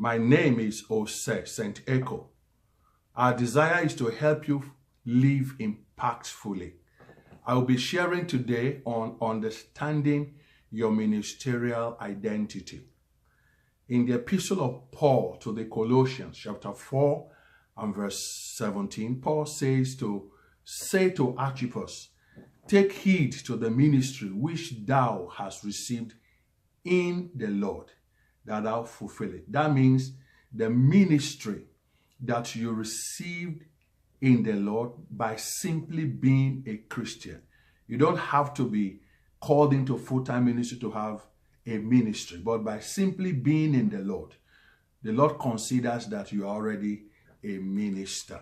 My name is Saint Ekoh. Our desire is to help you live impactfully. I will be sharing today on understanding your ministerial identity. In the epistle of Paul to the Colossians, chapter 4 and verse 17, Paul says to Archippus, take heed to the ministry which thou hast received in the Lord, that thou fulfill it. That means the ministry that you received in the Lord by simply being a Christian. You don't have to be called into full-time ministry to have a ministry, but by simply being in the Lord considers that you are already a minister.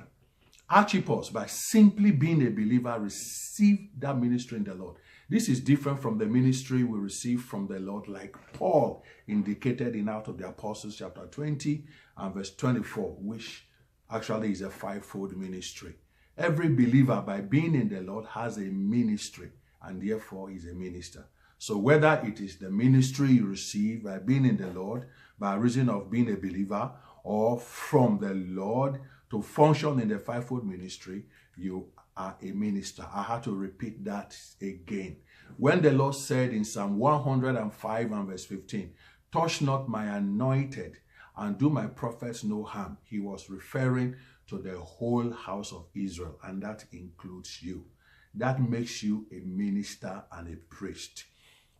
Archippus, by simply being a believer, received that ministry in the Lord. This is different from the ministry we receive from the Lord, like Paul indicated in Acts of the Apostles chapter 20 and verse 24, which actually is a fivefold ministry. Every believer, by being in the Lord, has a ministry and therefore is a minister. So whether it is the ministry you receive by being in the Lord, by reason of being a believer, or from the Lord to function in the fivefold ministry, you are a minister. I had to repeat that again. When the Lord said in Psalm 105 and verse 15, touch not my anointed and do my prophets no harm, he was referring to the whole house of Israel, and that includes you. That makes you a minister and a priest.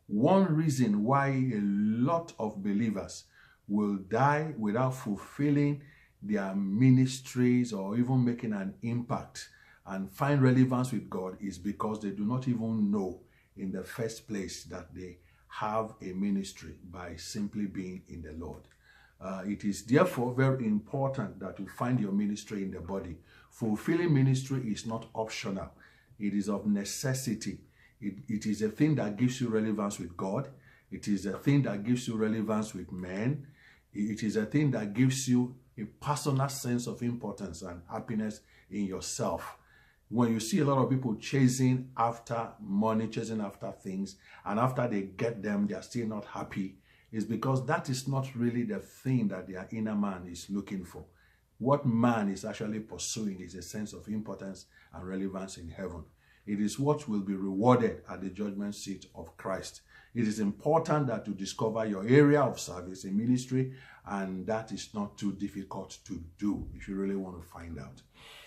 One reason why a lot of believers will die without fulfilling their ministries or even making an impact and find relevance with God is because they do not even know in the first place that they have a ministry by simply being in the Lord. It is therefore very important that you find your ministry in the body. Fulfilling ministry is not optional. It is of necessity. It is a thing that gives you relevance with God. It is a thing that gives you relevance with men. It is a thing that gives you a personal sense of importance and happiness in yourself. When you see a lot of people chasing after money, chasing after things, and after they get them, they are still not happy, it's because that is not really the thing that their inner man is looking for. What man is actually pursuing is a sense of importance and relevance in heaven. It is what will be rewarded at the judgment seat of Christ. It is important that you discover your area of service in ministry, and that is not too difficult to do if you really want to find out.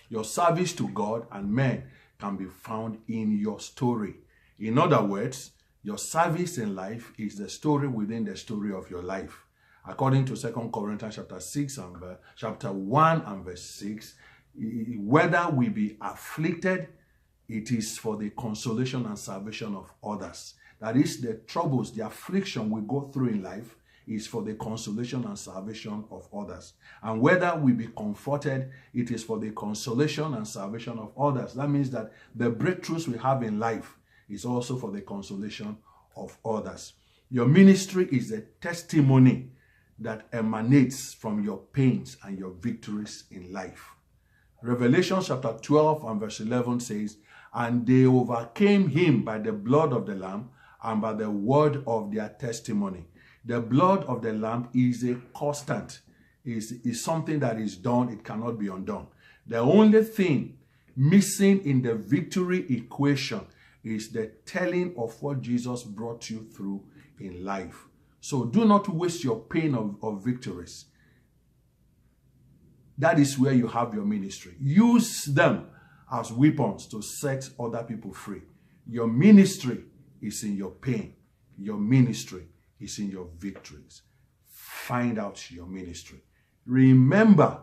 Your service to God and men can be found in your story. In other words, your service in life is the story within the story of your life. According to 2 Corinthians chapter 1 and verse 6, whether we be afflicted, it is for the consolation and salvation of others. That is, the troubles, the affliction we go through in life is for the consolation and salvation of others. And whether we be comforted, it is for the consolation and salvation of others. That means that the breakthroughs we have in life is also for the consolation of others. Your ministry is a testimony that emanates from your pains and your victories in life. Revelation chapter 12 and verse 11 says, and they overcame him by the blood of the Lamb and by the word of their testimony. The blood of the Lamb is a constant, is something that is done, it cannot be undone. The only thing missing in the victory equation is the telling of what Jesus brought you through in life. So do not waste your pain of victories. That is where you have your ministry. Use them as weapons to set other people free. Your ministry is in your pain. Your ministry is in your victories. Find out your ministry. Remember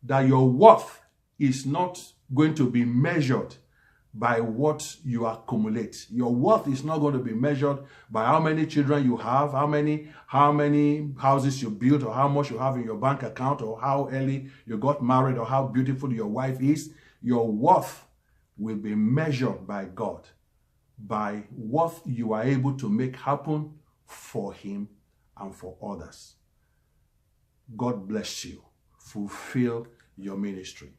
that your worth is not going to be measured by what you accumulate. Your worth is not going to be measured by how many children you have, how many houses you built, or how much you have in your bank account, or how early you got married, or how beautiful your wife is. Your worth will be measured by God, by what you are able to make happen for him and for others. God bless you. Fulfill your ministry.